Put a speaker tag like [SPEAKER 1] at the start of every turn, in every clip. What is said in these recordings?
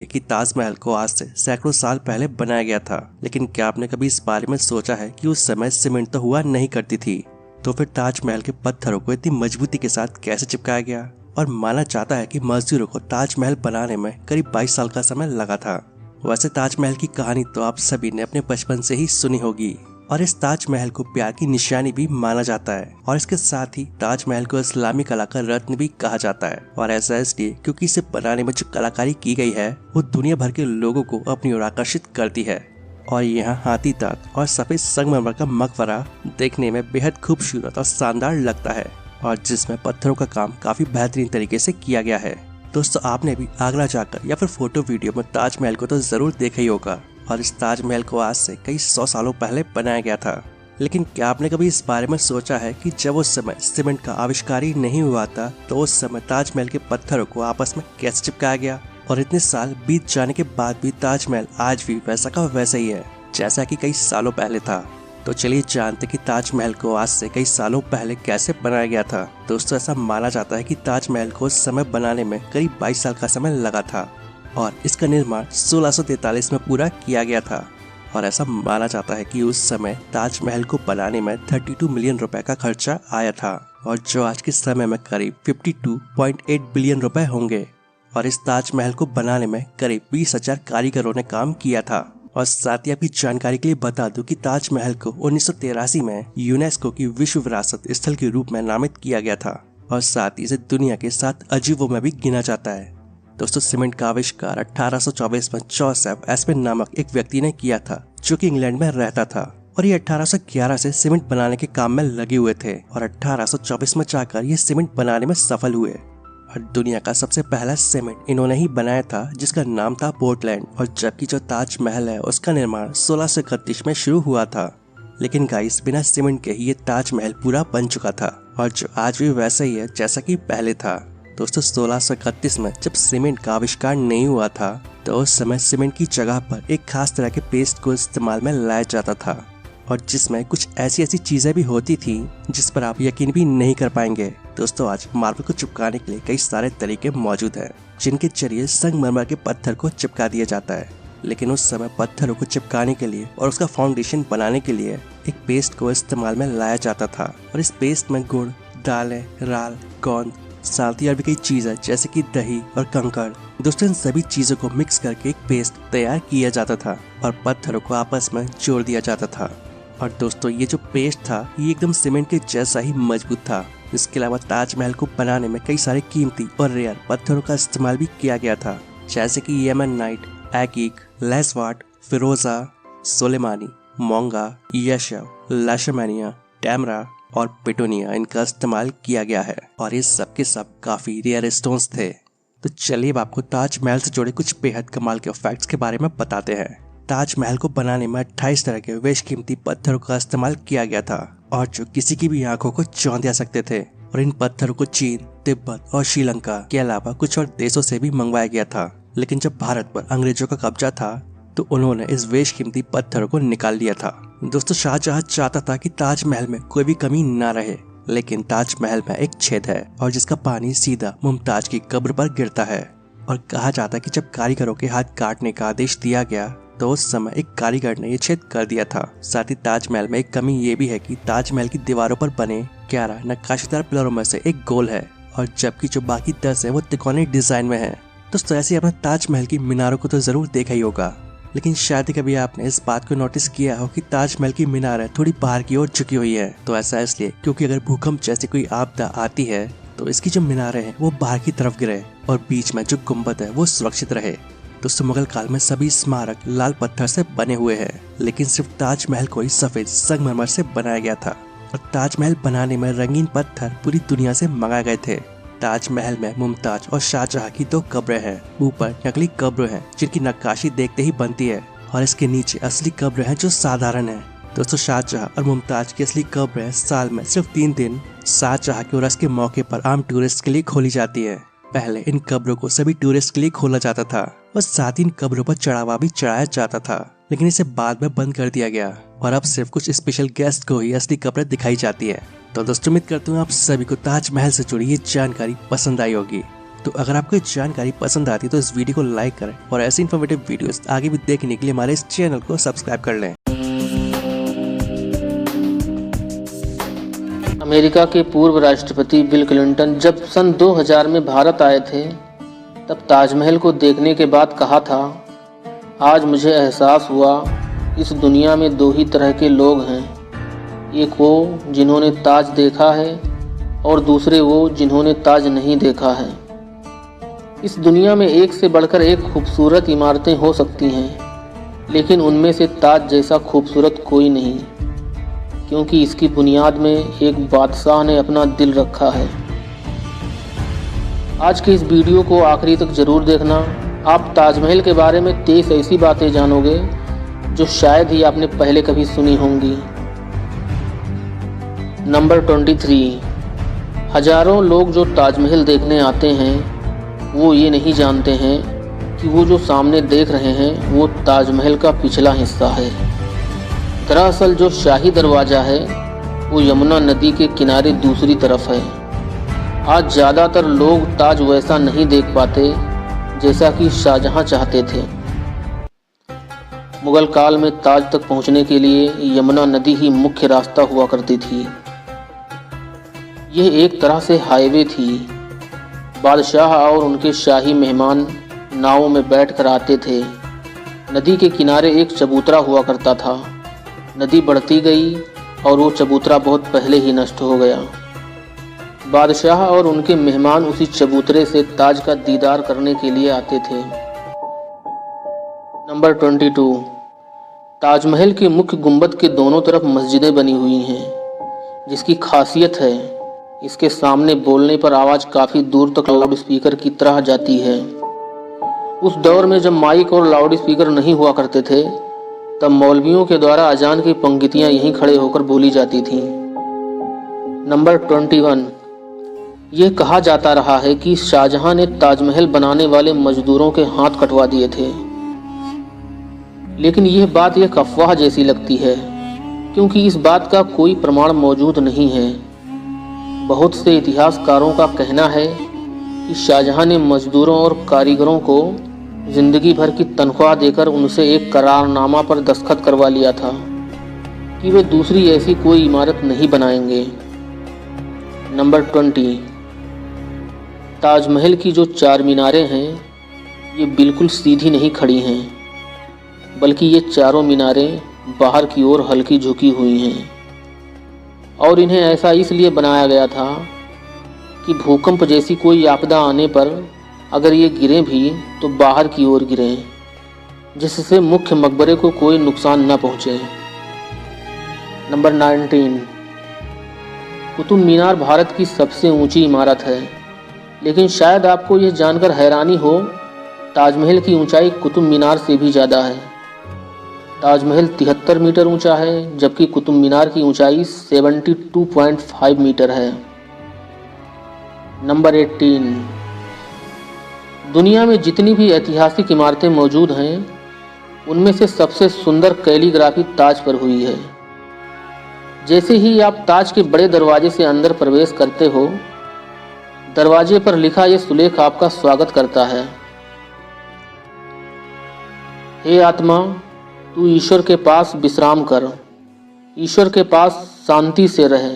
[SPEAKER 1] कि ताजमहल को आज से सैकड़ों साल पहले बनाया गया था, लेकिन क्या आपने कभी इस बारे में सोचा है कि उस समय सीमेंट तो हुआ नहीं करती थी, तो फिर ताजमहल के पत्थरों को इतनी मजबूती के साथ कैसे चिपकाया गया। और माना जाता है कि मजदूरों को ताजमहल बनाने में करीब 22 साल का समय लगा था। वैसे ताजमहल की कहानी तो आप सभी ने अपने बचपन से ही सुनी होगी, और इस ताजमहल को प्यार की निशानी भी माना जाता है, और इसके साथ ही ताजमहल को इस्लामी कला का रत्न भी कहा जाता है। और ऐसा इसलिए क्योंकि इसे बनाने में जो कलाकारी की गई है वो दुनिया भर के लोगों को अपनी ओर आकर्षित करती है। और यहाँ हाथी दांत और सफेद संगमरमर का मकबरा देखने में बेहद खूबसूरत और शानदार लगता है, और जिसमें पत्थरों का काम काफी बेहतरीन तरीके से किया गया है। दोस्तों, आपने भी आगरा जाकर या फिर फोटो वीडियो में ताजमहल को तो जरूर देखा ही होगा, और इस ताजमहल को आज से कई 100 सालों पहले बनाया गया था। लेकिन क्या आपने कभी इस बारे में सोचा है कि जब उस समय सीमेंट का आविष्कार ही नहीं हुआ था तो उस समय ताजमहल के पत्थरों को आपस में कैसे चिपकाया गया, और इतने साल बीत जाने के बाद भी ताजमहल आज भी वैसा का वैसा ही है जैसा कि कई सालों पहले था। तो चलिए जानते कि ताजमहल को आज से कई सालों पहले कैसे बनाया गया था। दोस्तों, ऐसा माना जाता है कि ताजमहल को उस समय बनाने में करीब 22 साल का समय लगा था, और इसका निर्माण 1643 में पूरा किया गया था। और ऐसा माना जाता है कि उस समय ताजमहल को बनाने में 32 मिलियन रुपए का खर्चा आया था, और जो आज के समय में करीब 52.8 बिलियन रुपए होंगे। और इस ताजमहल को बनाने में करीब 20,000 कारीगरों ने काम किया था। और साथ ही आपकी जानकारी के लिए बता दूं कि ताजमहल को 1983 में यूनेस्को की विश्व विरासत स्थल के रूप में नामित किया गया था, और साथ ही इसे दुनिया के 7 अजूबों में भी गिना जाता है। दोस्तों, सीमेंट का आविष्कार 1824 में जोसेफ एस्पेन नामक एक व्यक्ति ने किया था, जो कि इंग्लैंड में रहता था, और ये 1811 से सीमेंट बनाने के काम में लगे हुए थे, और 1824 में जाकर ये सीमेंट बनाने में सफल हुए। और दुनिया का सबसे पहला सीमेंट इन्होंने ही बनाया था, जिसका नाम था पोर्टलैंड। और जबकि जो ताजमहल है उसका निर्माण 1631 में शुरू हुआ था। लेकिन गाइस, बिना सीमेंट के ही ये ताजमहल पूरा बन चुका था, और जो आज भी वैसा ही है जैसा कि पहले था। दोस्तों, 1631 में जब सीमेंट का आविष्कार नहीं हुआ था तो उस समय सीमेंट की जगह पर एक खास तरह के पेस्ट को इस्तेमाल में लाया जाता था, और जिसमें कुछ ऐसी चीजें भी होती थी जिस पर आप यकीन भी नहीं कर पाएंगे। दोस्तों, आज मार्बल को चिपकाने के लिए कई सारे तरीके मौजूद हैं, जिनके जरिए संगमरमर के पत्थर को चिपका दिया जाता है। लेकिन उस समय पत्थरों को चिपकाने के लिए और उसका फाउंडेशन बनाने के लिए एक पेस्ट को इस्तेमाल में लाया जाता था, और इस पेस्ट में गुड़, दालें, राल, गोंद, साथ ही और भी कई चीजें जैसे कि दही और कंकड़। दोस्तों, इन सभी चीजों को मिक्स करके एक पेस्ट तैयार किया जाता था, और पत्थरों को आपस में जोड़ दिया जाता था। और दोस्तों, ये जो पेस्ट था ये एकदम सीमेंट के जैसा ही मजबूत था। इसके अलावा ताजमहल को बनाने में कई सारे कीमती और रेयर पत्थरों का इस्तेमाल भी किया गया था, जैसे कि येमेनाइट, एकीक, लेसवाट, फिरोजा, सोलेमानी, मोंगा, यशव, लाशमानिया, टैमरा और पिटोनिया इनका इस्तेमाल किया गया है, और ये सब के सब काफी रेयर स्टोन्स थे। तो चलिए अब आपको ताजमहल से जुड़े कुछ बेहद कमाल के फैक्ट्स के बारे में बताते हैं। ताजमहल को बनाने में 28 तरह के बेशकीमती पत्थरों का इस्तेमाल किया गया था, और जो किसी की भी आंखों को चौंध सकते थे। और इन पत्थरों को चीन, तिब्बत और श्रीलंका के अलावा कुछ और देशों से भी मंगवाया गया था। लेकिन जब भारत पर अंग्रेजों का कब्जा था तो उन्होंने इस बेशकीमती पत्थरों को निकाल लिया था। दोस्तों, शाहजहां चाहता था कि ताजमहल में कोई भी कमी ना रहे, लेकिन ताजमहल में एक छेद है, और जिसका पानी सीधा मुमताज की कब्र पर गिरता है। और कहा जाता है कि जब कारीगरों के हाथ काटने का आदेश दिया गया तो उस समय एक कारीगर ने ये छेद कर दिया था। साथ ही ताजमहल में एक कमी ये भी है कि ताजमहल की दीवारों पर बने 11 नक्काशीदार पिलरों में से एक गोल है, और जबकि जो बाकी 10 है वो तिकोने डिजाइन में है। दोस्तों, ऐसे आपने ताजमहल की मीनारों को तो जरूर देखा ही होगा, लेकिन शायद कभी आपने इस बात को नोटिस किया हो कि ताजमहल की मीनारें थोड़ी बाहर की ओर झुकी हुई है। तो ऐसा इसलिए क्योंकि अगर भूकंप जैसी कोई आपदा आती है तो इसकी जो मीनारें हैं वो बाहर की तरफ गिरे, और बीच में जो गुम्बद है वो सुरक्षित रहे। दोस्तों, मुगल काल में सभी स्मारक लाल पत्थर से बने हुए हैं, लेकिन सिर्फ ताजमहल को ही सफेद संगमरमर से बनाया गया था। और ताजमहल बनाने में रंगीन पत्थर पूरी दुनिया से मंगाए गए थे। ताजमहल में मुमताज और शाहजहां की 2 कब्रें हैं। ऊपर नकली कब्र हैं जिनकी नक्काशी देखते ही बनती है, और इसके नीचे असली कब्र हैं जो साधारण है। दोस्तों, शाहजहां और मुमताज की असली कब्रें साल में सिर्फ 3 दिन शाहजहां के उर्स के मौके पर आम टूरिस्ट के लिए खोली जाती है। पहले इन कब्रों को सभी टूरिस्ट के लिए खोला जाता था, और साथ ही इन कब्रों पर चढ़ावा भी चढ़ाया जाता था, लेकिन इसे बाद में बंद कर दिया गया, और अब सिर्फ कुछ स्पेशल गेस्ट को ही असली कब्रें दिखाई जाती है। तो दोस्तों, उम्मीद करता हूँ आप सभी को ताजमहल से जुड़ी ये जानकारी पसंद आई होगी। तो अगर आपको ये जानकारी पसंद आती है तो इस वीडियो को लाइक करें और ऐसी इन्फॉर्मेटिव वीडियोस आगे भी देखने के लिए हमारे इस चैनल को सब्सक्राइब कर लें।
[SPEAKER 2] अमेरिका के पूर्व राष्ट्रपति बिल क्लिंटन जब सन 2000 में भारत आए थे तब ताजमहल को देखने के बाद कहा था, आज मुझे एहसास हुआ इस दुनिया में दो ही तरह के लोग हैं, एक वो जिन्होंने ताज देखा है और दूसरे वो जिन्होंने ताज नहीं देखा है। इस दुनिया में एक से बढ़कर एक खूबसूरत इमारतें हो सकती हैं, लेकिन उनमें से ताज जैसा खूबसूरत कोई नहीं, क्योंकि इसकी बुनियाद में एक बादशाह ने अपना दिल रखा है। आज के इस वीडियो को आखिरी तक जरूर देखना। आप ताजमहल के बारे में 23 ऐसी बातें जानोगे जो शायद ही आपने पहले कभी सुनी होंगी। नंबर 23। हजारों लोग जो ताजमहल देखने आते हैं वो ये नहीं जानते हैं कि वो जो सामने देख रहे हैं वो ताजमहल का पिछला हिस्सा है। दरअसल जो शाही दरवाज़ा है वो यमुना नदी के किनारे दूसरी तरफ है। आज ज़्यादातर लोग ताज वैसा नहीं देख पाते जैसा कि शाहजहां चाहते थे। मुगल काल में ताज तक पहुंचने के लिए यमुना नदी ही मुख्य रास्ता हुआ करती थी। यह एक तरह से हाईवे थी। बादशाह और उनके शाही मेहमान नावों में बैठकर आते थे। नदी के किनारे एक चबूतरा हुआ करता था। नदी बढ़ती गई और वो चबूतरा बहुत पहले ही नष्ट हो गया। बादशाह और उनके मेहमान उसी चबूतरे से ताज का दीदार करने के लिए आते थे। नंबर 22। ताजमहल के मुख्य गुंबद के दोनों तरफ मस्जिदें बनी हुई हैं, जिसकी खासियत है इसके सामने बोलने पर आवाज़ काफ़ी दूर तक लाउड स्पीकर की तरह जाती है। उस दौर में जब माइक और लाउड स्पीकर नहीं हुआ करते थे तब मौलवियों के द्वारा अजान की पंक्तियां यहीं खड़े होकर बोली जाती थीं। नंबर 21। ये कहा जाता रहा है कि शाहजहां ने ताजमहल बनाने वाले मजदूरों के हाथ कटवा दिए थे, लेकिन यह बात एक अफवाह जैसी लगती है, क्योंकि इस बात का कोई प्रमाण मौजूद नहीं है। बहुत से इतिहासकारों का कहना है कि शाहजहां ने मजदूरों और कारीगरों को जिंदगी भर की तनख्वाह देकर उनसे एक करारनामा पर दस्तखत करवा लिया था कि वे दूसरी ऐसी कोई इमारत नहीं बनाएंगे। नंबर 20। ताजमहल की जो 4 मीनारें हैं ये बिल्कुल सीधी नहीं खड़ी हैं, बल्कि ये चारों मीनारें बाहर की ओर हल्की झुकी हुई हैं और इन्हें ऐसा इसलिए बनाया गया था कि भूकंप जैसी कोई आपदा आने पर अगर ये गिरें भी तो बाहर की ओर गिरें, जिससे मुख्य मकबरे को कोई नुकसान न पहुंचे। नंबर 19। कुतुब मीनार भारत की सबसे ऊंची इमारत है, लेकिन शायद आपको यह जानकर हैरानी हो, ताजमहल की ऊंचाई कुतुब मीनार से भी ज़्यादा है। ताजमहल 73 मीटर ऊंचा है, जबकि कुतुब मीनार की ऊंचाई 72.5 मीटर है। नंबर 18। दुनिया में जितनी भी ऐतिहासिक इमारतें मौजूद हैं उनमें से सबसे सुंदर कैलीग्राफी ताज पर हुई है। जैसे ही आप ताज के बड़े दरवाजे से अंदर प्रवेश करते हो, दरवाजे पर लिखा यह सुलेख आपका स्वागत करता है। हे आत्मा, तू ईश्वर के पास विश्राम कर, ईश्वर के पास शांति से रहे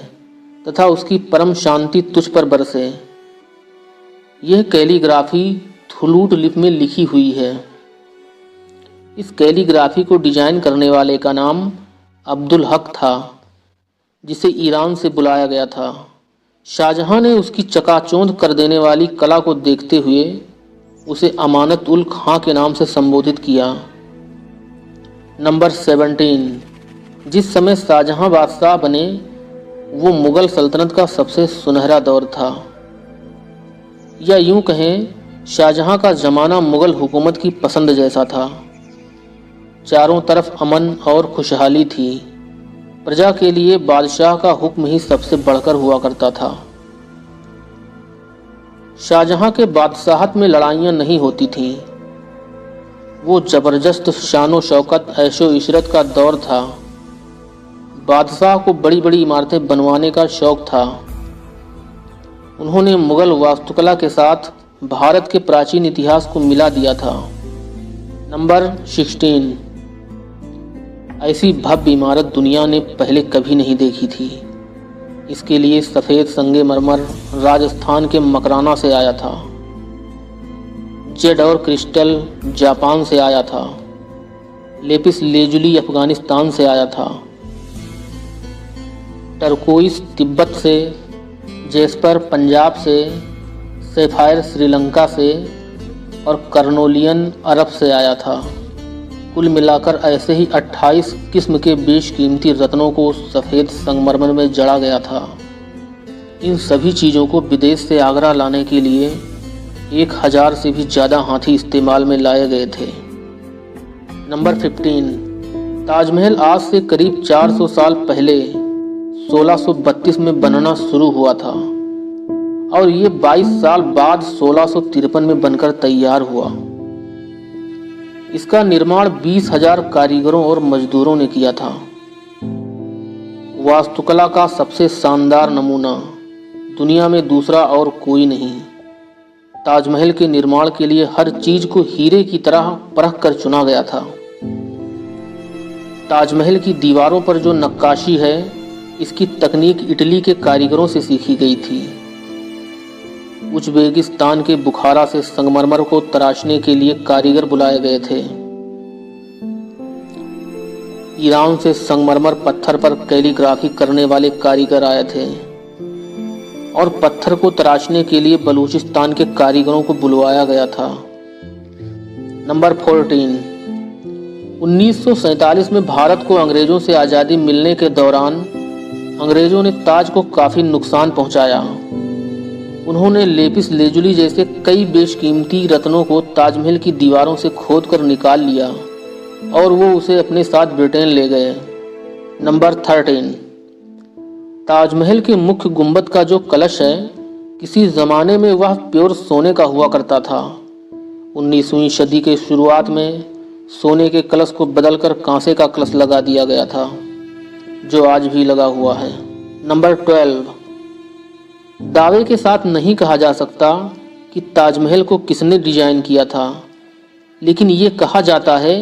[SPEAKER 2] तथा उसकी परम शांति तुझ पर बरसे। यह कैलीग्राफी थुलूट लिपि में लिखी हुई है। इस कैलीग्राफी को डिजाइन करने वाले का नाम अब्दुल हक था, जिसे ईरान से बुलाया गया था। शाहजहां ने उसकी चकाचौंध कर देने वाली कला को देखते हुए उसे अमानत उल खां के नाम से संबोधित किया। नंबर 17। जिस समय शाहजहां बादशाह बने वो मुगल सल्तनत का सबसे सुनहरा दौर था, या यूं कहें शाहजहां का ज़माना मुगल हुकूमत की पसंद जैसा था। चारों तरफ अमन और खुशहाली थी। प्रजा के लिए बादशाह का हुक्म ही सबसे बढ़कर हुआ करता था। शाहजहां के बादशाहत में लड़ाइयाँ नहीं होती थीं। वो ज़बरदस्त शानो शौकत ऐशो इशरत का दौर था। बादशाह को बड़ी बड़ी इमारतें बनवाने का शौक़ था। उन्होंने मुग़ल वास्तुकला के साथ भारत के प्राचीन इतिहास को मिला दिया था। नंबर 16, ऐसी भव्य इमारत दुनिया ने पहले कभी नहीं देखी थी। इसके लिए सफ़ेद संगमरमर राजस्थान के मकराना से आया था। जेड और क्रिस्टल जापान से आया था। लेपिस लेजुली अफगानिस्तान से आया था। टर्कोइस तिब्बत से, जेस्पर पंजाब से, सैफायर श्रीलंका से और कर्नोलियन अरब से आया था। कुल मिलाकर ऐसे ही 28 किस्म के बेशकीमती रत्नों को सफ़ेद संगमरमर में जड़ा गया था। इन सभी चीज़ों को विदेश से आगरा लाने के लिए 1000 से भी ज़्यादा हाथी इस्तेमाल में लाए गए थे। नंबर 15, ताजमहल आज से करीब 400 साल पहले 1632 में बनना शुरू हुआ था और ये 22 साल बाद 1653 में बनकर तैयार हुआ। इसका निर्माण 20,000 कारीगरों और मजदूरों ने किया था। वास्तुकला का सबसे शानदार नमूना दुनिया में दूसरा और कोई नहीं। ताजमहल के निर्माण के लिए हर चीज को हीरे की तरह परख कर चुना गया था। ताजमहल की दीवारों पर जो नक्काशी है, इसकी तकनीक इटली के कारीगरों से सीखी गई थी। उज़्बेकिस्तान के बुखारा से संगमरमर को तराशने के लिए कारीगर बुलाए गए थे। ईरान से संगमरमर पत्थर पर कैलीग्राफी करने वाले कारीगर आए थे और पत्थर को तराशने के लिए बलूचिस्तान के कारीगरों को बुलवाया गया था। नंबर 14, 1947 में भारत को अंग्रेजों से आज़ादी मिलने के दौरान अंग्रेजों ने ताज को काफ़ी नुकसान पहुंचाया। उन्होंने लेपिस लेजुली जैसे कई बेशकीमती रत्नों को ताजमहल की दीवारों से खोदकर निकाल लिया और वो उसे अपने साथ ब्रिटेन ले गए। नंबर 13, ताजमहल के मुख्य गुंबद का जो कलश है, किसी ज़माने में वह प्योर सोने का हुआ करता था। 19वीं सदी के शुरुआत में सोने के कलश को बदलकर कांसे का कलश लगा दिया गया था, जो आज भी लगा हुआ है। नंबर 12, दावे के साथ नहीं कहा जा सकता कि ताजमहल को किसने डिजाइन किया था, लेकिन ये कहा जाता है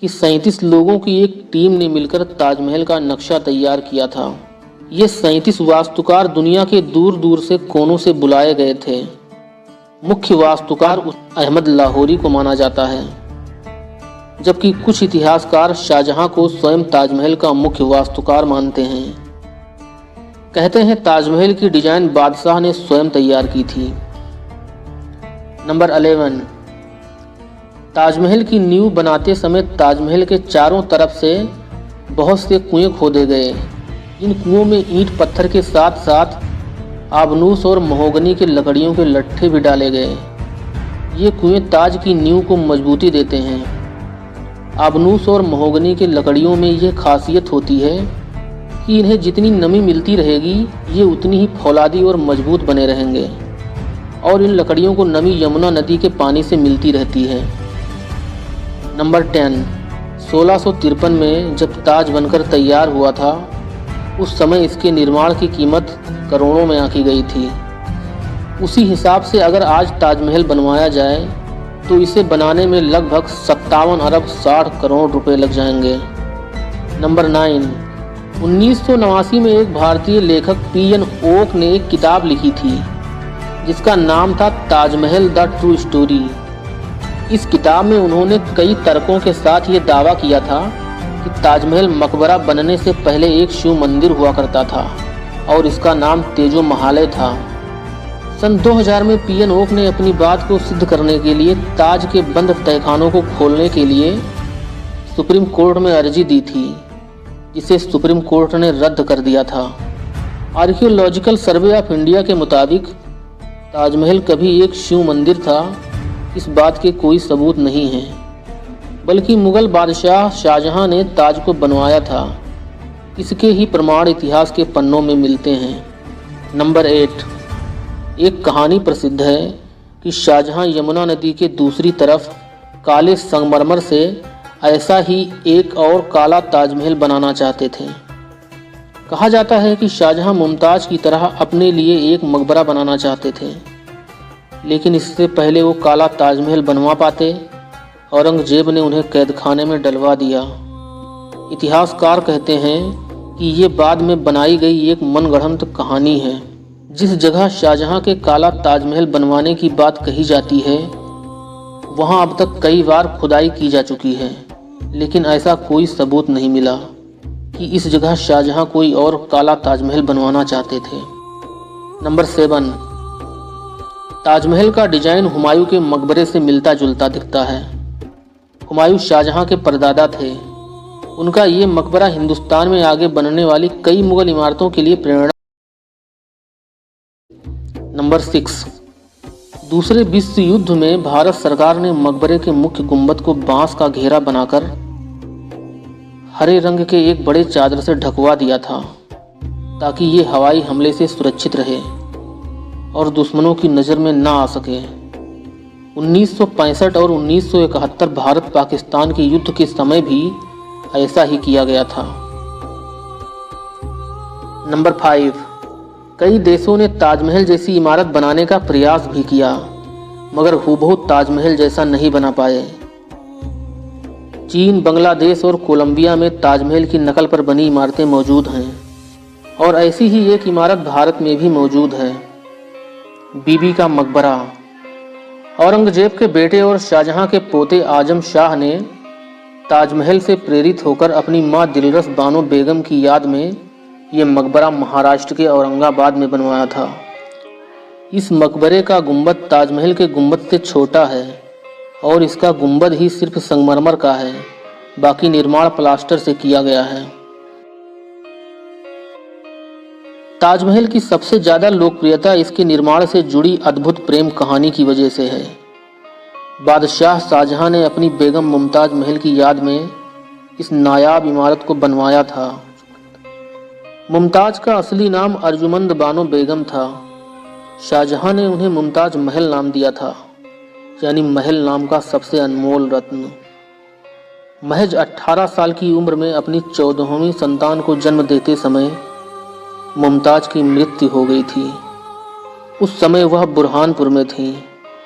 [SPEAKER 2] कि 37 लोगों की एक टीम ने मिलकर ताजमहल का नक्शा तैयार किया था। ये 37 वास्तुकार दुनिया के दूर दूर से कोनों से बुलाए गए थे। मुख्य वास्तुकार अहमद लाहौरी को माना जाता है, जबकि कुछ इतिहासकार शाहजहां को स्वयं ताजमहल का मुख्य वास्तुकार मानते हैं। कहते हैं ताजमहल की डिजाइन बादशाह ने स्वयं तैयार की थी। नंबर 11, ताजमहल की नींव बनाते समय ताजमहल के चारों तरफ से बहुत से कुएं खोदे गए। इन कुओं में ईंट पत्थर के साथ साथ आबनूस और महोगनी के लकड़ियों के लट्ठे भी डाले गए। ये कुएं ताज की नींव को मजबूती देते हैं। आबनूस और महोगनी के लकड़ियों में यह खासियत होती है कि इन्हें जितनी नमी मिलती रहेगी, ये उतनी ही फौलादी और मजबूत बने रहेंगे और इन लकड़ियों को नमी यमुना नदी के पानी से मिलती रहती है। नंबर 10, 1653 में जब ताज बनकर तैयार हुआ था, उस समय इसके निर्माण की कीमत करोड़ों में आंकी गई थी। उसी हिसाब से अगर आज ताजमहल बनवाया जाए तो इसे बनाने में लगभग 57 अरब 60 करोड़ रुपए लग जाएंगे। नंबर 9, 1989 में एक भारतीय लेखक पीएन ओक ने एक किताब लिखी थी जिसका नाम था ताजमहल द ट्रू स्टोरी। इस किताब में उन्होंने कई तर्कों के साथ ये दावा किया था कि ताजमहल मकबरा बनने से पहले एक शिव मंदिर हुआ करता था और इसका नाम तेजो महालय था। सन 2000 में पीएन ओक ने अपनी बात को सिद्ध करने के लिए ताज के बंद तहखानों को खोलने के लिए सुप्रीम कोर्ट में अर्जी दी थी, जिसे सुप्रीम कोर्ट ने रद्द कर दिया था। आर्कियोलॉजिकल सर्वे ऑफ इंडिया के मुताबिक ताजमहल कभी एक शिव मंदिर था, इस बात के कोई सबूत नहीं है, बल्कि मुगल बादशाह शाहजहां ने ताज को बनवाया था। इसके ही प्रमाण इतिहास के पन्नों में मिलते हैं। नंबर 8, एक कहानी प्रसिद्ध है कि शाहजहां यमुना नदी के दूसरी तरफ काले संगमरमर से ऐसा ही एक और काला ताजमहल बनाना चाहते थे। कहा जाता है कि शाहजहां मुमताज की तरह अपने लिए एक मकबरा बनाना चाहते थे, लेकिन इससे पहले वो काला ताजमहल बनवा पाते, औरंगजेब ने उन्हें कैदखाने में डलवा दिया। इतिहासकार कहते हैं कि ये बाद में बनाई गई एक मनगढ़ंत कहानी है। जिस जगह शाहजहां के काला ताजमहल बनवाने की बात कही जाती है, वहां अब तक कई बार खुदाई की जा चुकी है, लेकिन ऐसा कोई सबूत नहीं मिला कि इस जगह शाहजहां कोई और काला ताजमहल बनवाना चाहते थे। नंबर 7, ताजमहल का डिजाइन हुमायूं के मकबरे से मिलता जुलता दिखता है। हुमायूं शाहजहां के परदादा थे। उनका ये मकबरा हिंदुस्तान में आगे बनने वाली कई मुगल इमारतों के लिए प्रेरणा। नंबर 6, दूसरे विश्व युद्ध में भारत सरकार ने मकबरे के मुख्य गुंबद को बांस का घेरा बनाकर हरे रंग के एक बड़े चादर से ढकवा दिया था, ताकि ये हवाई हमले से सुरक्षित रहे और दुश्मनों की नज़र में ना आ सके। 1965 और 1971 भारत पाकिस्तान के युद्ध के समय भी ऐसा ही किया गया था। नंबर 5, कई देशों ने ताजमहल जैसी इमारत बनाने का प्रयास भी किया, मगर हूबहू ताजमहल जैसा नहीं बना पाए। चीन, बांग्लादेश और कोलंबिया में ताजमहल की नकल पर बनी इमारतें मौजूद हैं, और ऐसी ही एक इमारत भारत में भी मौजूद है, बीबी का मकबरा। औरंगजेब के बेटे और शाहजहां के पोते आजम शाह ने ताजमहल से प्रेरित होकर अपनी मां दिलरस बानो बेगम की याद में ये मकबरा महाराष्ट्र के औरंगाबाद में बनवाया था। इस मकबरे का गुंबद ताजमहल के गुंबद से छोटा है और इसका गुंबद ही सिर्फ संगमरमर का है, बाकी निर्माण प्लास्टर से किया गया है। ताजमहल की सबसे ज़्यादा लोकप्रियता इसके निर्माण से जुड़ी अद्भुत प्रेम कहानी की वजह से है। बादशाह शाहजहां ने अपनी बेगम मुमताज महल की याद में इस नायाब इमारत को बनवाया था। मुमताज का असली नाम अर्जुमंद बानो बेगम था। शाहजहां ने उन्हें मुमताज महल नाम दिया था, यानी महल नाम का सबसे अनमोल रत्न। महज 18 साल की उम्र में अपनी 14वीं संतान को जन्म देते समय मुमताज की मृत्यु हो गई थी। उस समय वह बुरहानपुर में थी।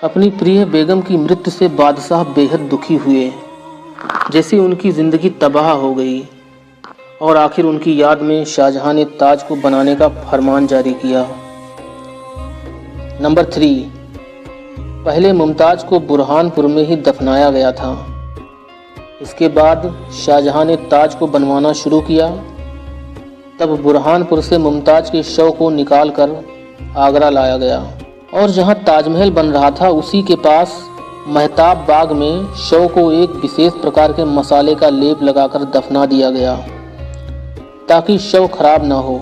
[SPEAKER 2] अपनी प्रिय बेगम की मृत्यु से बादशाह बेहद दुखी हुए, जैसे उनकी जिंदगी तबाह हो गई, और आखिर उनकी याद में शाहजहां ने ताज को बनाने का फरमान जारी किया। नंबर 3, पहले मुमताज को बुरहानपुर में ही दफनाया गया था। इसके बाद शाहजहां ने ताज को बनवाना शुरू किया। तब बुरहानपुर से मुमताज के शव को निकालकर आगरा लाया गया, और जहां ताजमहल बन रहा था उसी के पास महताब बाग में शव को एक विशेष प्रकार के मसाले का लेप लगाकर दफना दिया गया, ताकि शव खराब ना हो।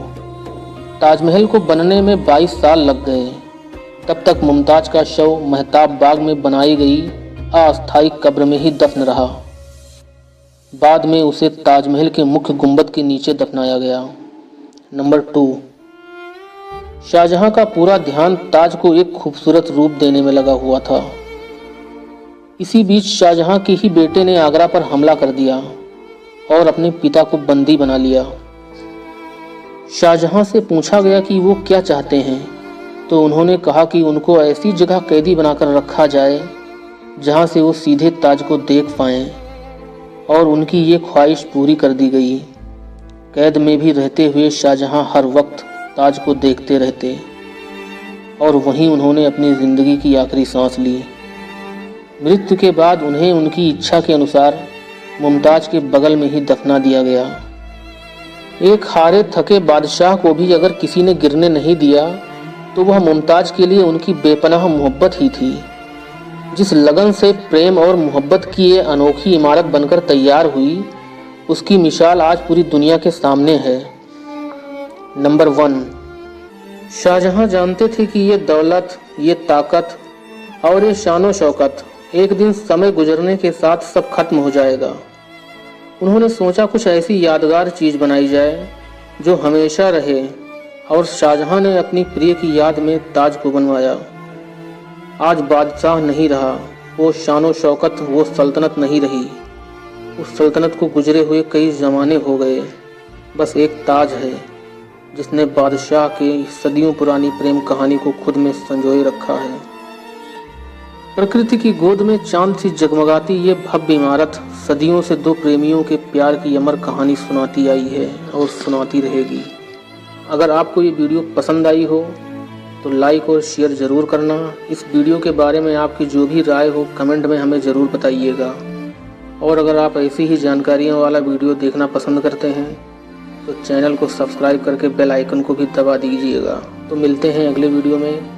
[SPEAKER 2] ताजमहल को बनने में 22 साल लग गए। तब तक मुमताज का शव महताब बाग में बनाई गई अस्थायी कब्र में ही दफन रहा। बाद में उसे ताजमहल के मुख्य गुंबद के नीचे दफनाया गया। नंबर 2, शाहजहां का पूरा ध्यान ताज को एक खूबसूरत रूप देने में लगा हुआ था। इसी बीच शाहजहां के ही बेटे ने आगरा पर हमला कर दिया और अपने पिता को बंदी बना लिया। शाहजहां से पूछा गया कि वो क्या चाहते हैं, तो उन्होंने कहा कि उनको ऐसी जगह कैदी बनाकर रखा जाए जहां से वो सीधे ताज को देख पाएं, और उनकी ये ख्वाहिश पूरी कर दी गई। कैद में भी रहते हुए शाहजहां हर वक्त ताज को देखते रहते, और वहीं उन्होंने अपनी ज़िंदगी की आखिरी सांस ली। मृत्यु के बाद उन्हें उनकी इच्छा के अनुसार मुमताज के बगल में ही दफना दिया गया। एक हारे थके बादशाह को भी अगर किसी ने गिरने नहीं दिया, तो वह मुमताज के लिए उनकी बेपनाह मोहब्बत ही थी। जिस लगन से प्रेम और मोहब्बत की ये अनोखी इमारत बनकर तैयार हुई, उसकी मिसाल आज पूरी दुनिया के सामने है। नंबर 1, शाहजहां जानते थे कि ये दौलत, ये ताकत और ये शानो शौकत एक दिन समय गुजरने के साथ सब खत्म हो जाएगा। उन्होंने सोचा कुछ ऐसी यादगार चीज़ बनाई जाए जो हमेशा रहे, और शाहजहां ने अपनी प्रिय की याद में ताज को बनवाया। आज बादशाह नहीं रहा, वो शानो शौकत, वो सल्तनत नहीं रही। उस सल्तनत को गुजरे हुए कई ज़माने हो गए। बस एक ताज है जिसने बादशाह की सदियों पुरानी प्रेम कहानी को खुद में संजोए रखा है। प्रकृति की गोद में चांद सी जगमगाती ये भव्य इमारत सदियों से दो प्रेमियों के प्यार की अमर कहानी सुनाती आई है और सुनाती रहेगी। अगर आपको ये वीडियो पसंद आई हो तो लाइक और शेयर ज़रूर करना। इस वीडियो के बारे में आपकी जो भी राय हो कमेंट में हमें ज़रूर बताइएगा। और अगर आप ऐसी ही जानकारियों वाला वीडियो देखना पसंद करते हैं तो चैनल को सब्सक्राइब करके बेल आइकन को भी दबा दीजिएगा। तो मिलते हैं अगले वीडियो में।